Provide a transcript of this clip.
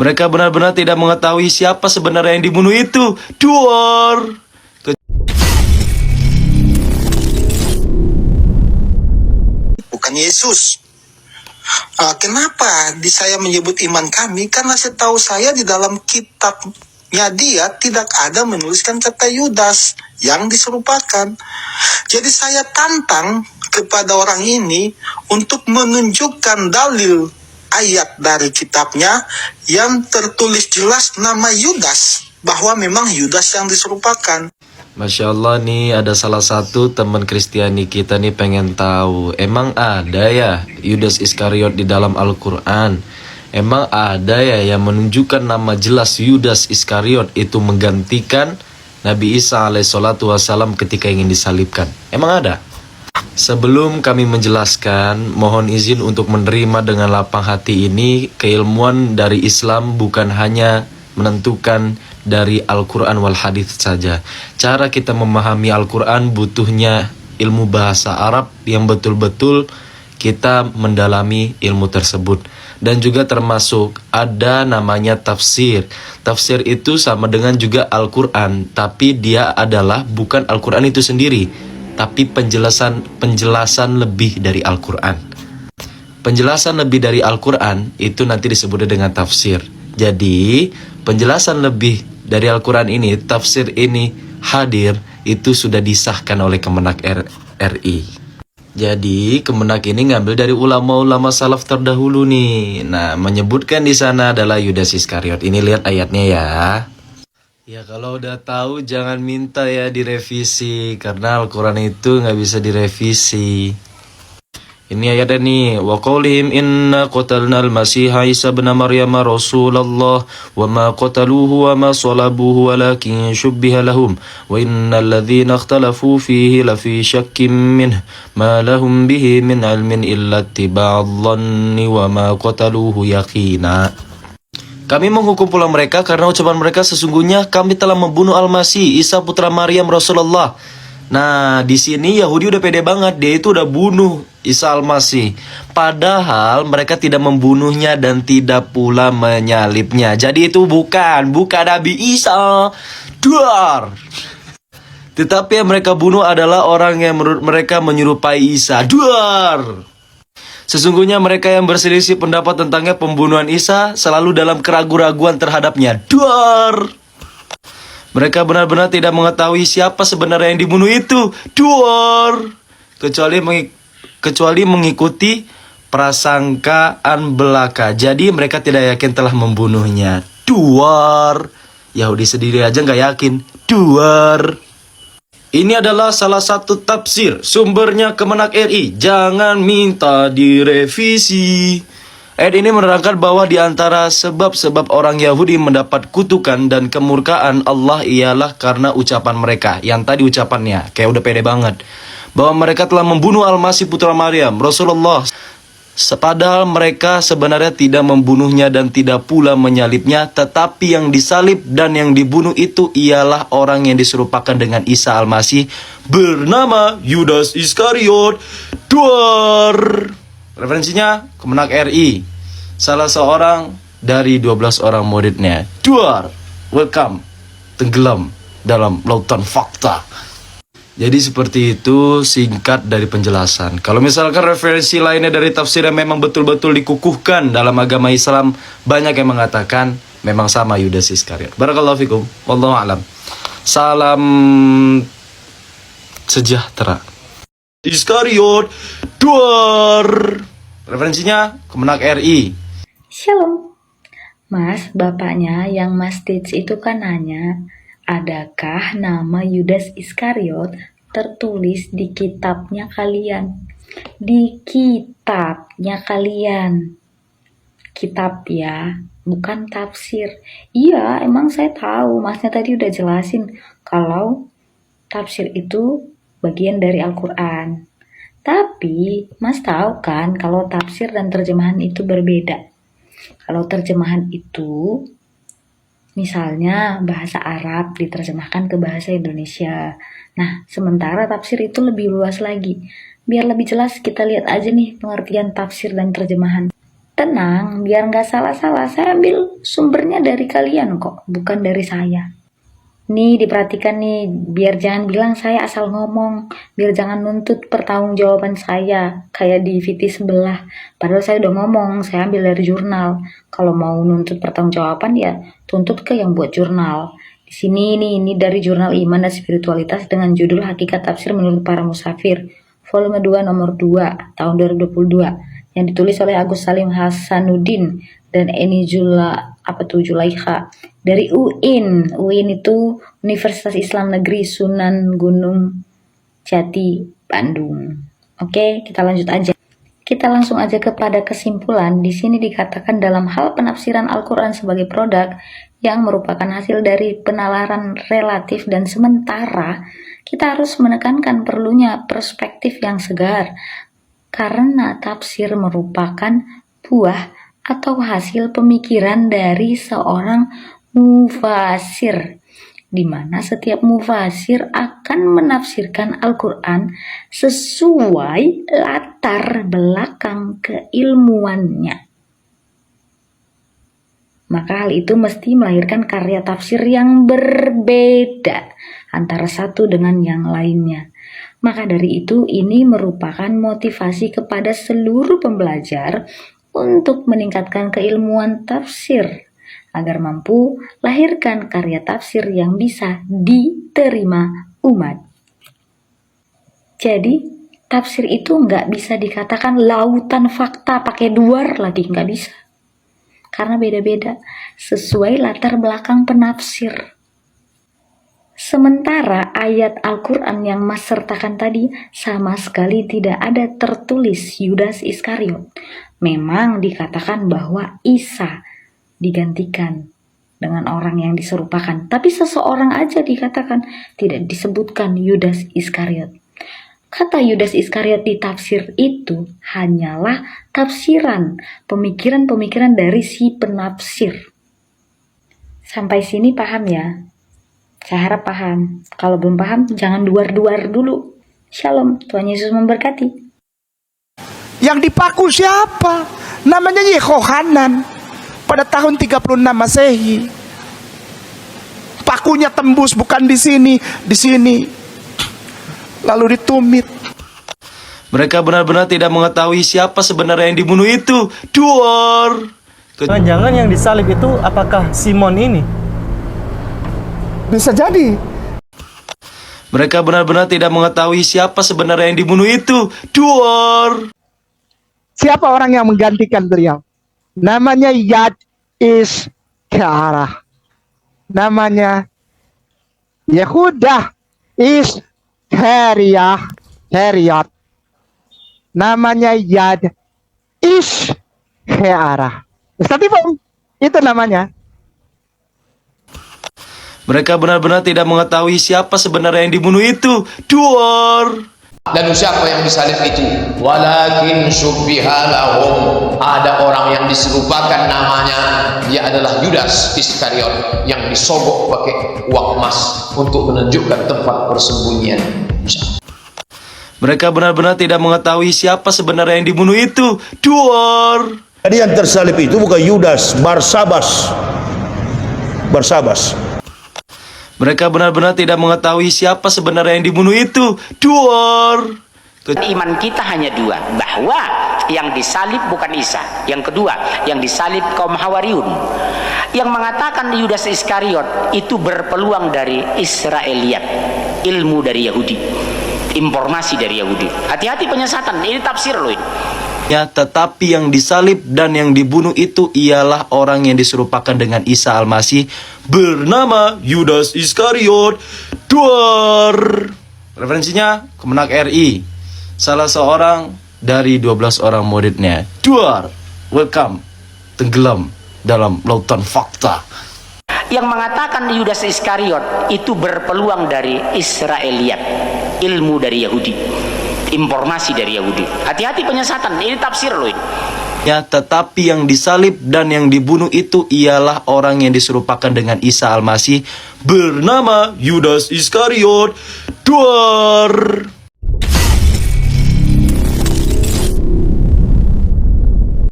Mereka benar-benar tidak mengetahui siapa sebenarnya yang dibunuh itu. Duar. Bukan Yesus. Kenapa saya menyebut iman kami? Karena setahu saya di dalam kitabnya dia tidak ada menuliskan kata Yudas yang diserupakan. Jadi saya tantang kepada orang ini untuk menunjukkan dalil ayat dari kitabnya yang tertulis jelas nama Yudas, bahwa memang Yudas yang diserupakan. Masya Allah nih, ada salah satu teman Kristiani kita nih pengen tahu, emang ada ya Yudas Iskariot di dalam Al-Quran? Emang ada ya yang menunjukkan nama jelas Yudas Iskariot itu menggantikan Nabi Isa alaihissalatu wassalam ketika ingin disalibkan? Emang ada? Sebelum kami menjelaskan, mohon izin untuk menerima dengan lapang hati ini, keilmuan dari Islam bukan hanya menentukan dari Al-Quran wal Hadith saja. Cara kita memahami Al-Quran butuhnya ilmu bahasa Arab yang betul-betul kita mendalami ilmu tersebut. Dan juga termasuk ada namanya tafsir. Tafsir itu sama dengan juga Al-Quran, tapi dia adalah bukan Al-Quran itu sendiri, tapi penjelasan lebih dari Al-Quran. Penjelasan lebih dari Al-Quran itu nanti disebut dengan tafsir. Jadi penjelasan lebih dari Al-Quran ini, tafsir ini hadir, itu sudah disahkan oleh Kemenak RI. Jadi Kemenak ini ngambil dari ulama-ulama salaf terdahulu nih. Nah, menyebutkan di sana adalah Yudas Iskariot. Ini lihat ayatnya ya. Ya kalau udah tahu jangan minta ya direvisi, karena Al-Quran itu nggak bisa direvisi. Ini ayatnya nih, wa qaulihim inna qatalna al-masiha Isa ibn Maryam Rasulullah wa ma qataluhu wa ma salabuhu walakin shubbiha lahum wa innal ladzina ikhtalafu fihi lafi syakkim minh ma lahum bihi min ilmin illa ittiba'adh dhanni wa ma qataluhu yaqina. Kami menghukum pula mereka karena ucapan mereka sesungguhnya kami telah membunuh Al-Masih Isa putra Maryam Rasulullah. Nah, di sini Yahudi udah pede banget, dia itu udah bunuh Isa Al-Masih. Padahal mereka tidak membunuhnya dan tidak pula menyalibnya. Jadi itu bukan Nabi Isa. Duar. Tetapi yang mereka bunuh adalah orang yang menurut mereka menyerupai Isa. Duar. Sesungguhnya mereka yang berselisih pendapat tentangnya pembunuhan Isa selalu dalam keraguan-raguan terhadapnya. Duar. Mereka benar-benar tidak mengetahui siapa sebenarnya yang dibunuh itu. Duar. Kecuali mengikuti prasangkaan belaka. Jadi mereka tidak yakin telah membunuhnya. Duar. Yahudi sendiri aja nggak yakin. Duar. Ini adalah salah satu tafsir. Sumbernya Kemenak RI. Jangan minta direvisi. Ayat ini menerangkan bahwa di antara sebab-sebab orang Yahudi mendapat kutukan dan kemurkaan Allah ialah karena ucapan mereka. Yang tadi ucapannya, kayak udah pede banget. Bahwa mereka telah membunuh Al-Masih putra Maryam, Rasulullah. Padahal mereka sebenarnya tidak membunuhnya dan tidak pula menyalibnya. Tetapi yang disalib dan yang dibunuh itu ialah orang yang diserupakan dengan Isa Al-Masih, bernama Yudas Iskariot. Duar. Referensinya Kemenak RI, salah seorang dari 12 orang muridnya. Duar, welcome, tenggelam dalam lautan fakta. Jadi seperti itu singkat dari penjelasan. Kalau misalkan referensi lainnya dari tafsir yang memang betul-betul dikukuhkan dalam agama Islam, banyak yang mengatakan memang sama Yudas Iskariot. Barakallahu fikum, wallahu a'lam. Salam sejahtera. Iskariot, duar. Referensinya Kemenak RI. Shalom. Mas, bapaknya yang Mas Tits itu kan nanya, adakah nama Yudas Iskariot tertulis di kitabnya kalian? Di kitabnya kalian. Kitab ya, bukan tafsir. Iya, emang saya tahu. Masnya tadi udah jelasin kalau tafsir itu bagian dari Al-Quran. Tapi, Mas tahu kan kalau tafsir dan terjemahan itu berbeda. Kalau terjemahan itu, misalnya bahasa Arab diterjemahkan ke bahasa Indonesia. Nah, sementara tafsir itu lebih luas lagi. Biar lebih jelas, kita lihat aja nih pengertian tafsir dan terjemahan. Tenang, biar nggak salah-salah, saya ambil sumbernya dari kalian kok, bukan dari saya. Nih, diperhatikan nih, biar jangan bilang saya asal ngomong, biar jangan nuntut pertanggungjawaban saya, kayak di VT sebelah. Padahal saya udah ngomong, saya ambil dari jurnal. Kalau mau nuntut pertanggungjawaban ya tuntut ke yang buat jurnal. Di sini nih, ini dari jurnal Iman dan Spiritualitas dengan judul Hakikat Tafsir Menurut Para Musafir, volume 2 nomor 2, tahun 2022, yang ditulis oleh Agus Salim Hasanuddin dan Eni Zulaikha dari UIN. UIN itu Universitas Islam Negeri Sunan Gunung Jati, Bandung. Oke, kita lanjut aja. Kita langsung aja kepada kesimpulan. Di sini dikatakan dalam hal penafsiran Al-Quran sebagai produk yang merupakan hasil dari penalaran relatif dan sementara, kita harus menekankan perlunya perspektif yang segar, karena tafsir merupakan buah atau hasil pemikiran dari seorang mufasir, di mana setiap mufasir akan menafsirkan Al-Quran sesuai latar belakang keilmuannya. Maka hal itu mesti melahirkan karya tafsir yang berbeda antara satu dengan yang lainnya. Maka dari itu, ini merupakan motivasi kepada seluruh pembelajar untuk meningkatkan keilmuan tafsir, agar mampu lahirkan karya tafsir yang bisa diterima umat. Jadi, tafsir itu nggak bisa dikatakan lautan fakta pakai duar lagi, nggak bisa. Karena beda-beda, sesuai latar belakang penafsir. Sementara ayat Al-Quran yang Mas sertakan tadi sama sekali tidak ada tertulis Yudas Iskariot. Memang dikatakan bahwa Isa digantikan dengan orang yang diserupakan, tapi seseorang aja dikatakan, tidak disebutkan Yudas Iskariot. Kata Yudas Iskariot di tafsir itu hanyalah tafsiran, pemikiran-pemikiran dari si penafsir. Sampai sini paham ya? Saya harap paham. Kalau belum paham, jangan duar-duar dulu. Shalom, Tuhan Yesus memberkati. Yang dipaku siapa? Namanya Yehohanan. Pada tahun 36 Masehi. Pakunya tembus bukan di sini, di sini. Lalu ditumit. Mereka benar-benar tidak mengetahui siapa sebenarnya yang dibunuh itu. Duar. Jangan-jangan yang disalib itu apakah Simon ini? Bisa jadi. Mereka benar-benar tidak mengetahui siapa sebenarnya yang dibunuh itu. Duar. Siapa orang yang menggantikan beliau? Namanya Yad Iskarah. Namanya Yehuda Iskariot. Namanya Yad Iskarah. Itu namanya. Mereka benar-benar tidak mengetahui siapa sebenarnya yang dibunuh itu. Duar. Dan siapa yang disalib itu? Walakin syubbiha lahum. Ada orang yang diserupakan namanya, dia adalah Yudas Iskariot yang disogok pakai uang emas untuk menunjukkan tempat persembunyian. Mereka benar-benar tidak mengetahui siapa sebenarnya yang dibunuh itu. Duar. Jadi yang tersalib itu bukan Yudas, Barsabas. Mereka benar-benar tidak mengetahui siapa sebenarnya yang dibunuh itu. Duar. Iman kita hanya dua, bahwa yang disalib bukan Isa. Yang kedua, yang disalib kaum Hawariun. Yang mengatakan Yudas Iskariot itu berpeluang dari Israeliat, ilmu dari Yahudi, informasi dari Yahudi. Hati-hati penyesatan, ini tafsir loh ini. Ya, tetapi yang disalib dan yang dibunuh itu ialah orang yang diserupakan dengan Isa Al-Masih bernama Yudas Iskariot. Duar. Referensinya Kemenak RI, salah seorang dari 12 orang muridnya. Duar. Welcome. Tenggelam dalam lautan fakta. Yang mengatakan Yudas Iskariot itu berpeluang dari Israeliat, ilmu dari Yahudi, informasi dari Yahudi. Hati-hati penyesatan, ini tafsir loh ini. Ya, tetapi yang disalib dan yang dibunuh itu ialah orang yang diserupakan dengan Isa Al-Masih bernama Yudas Iskariot. Duar.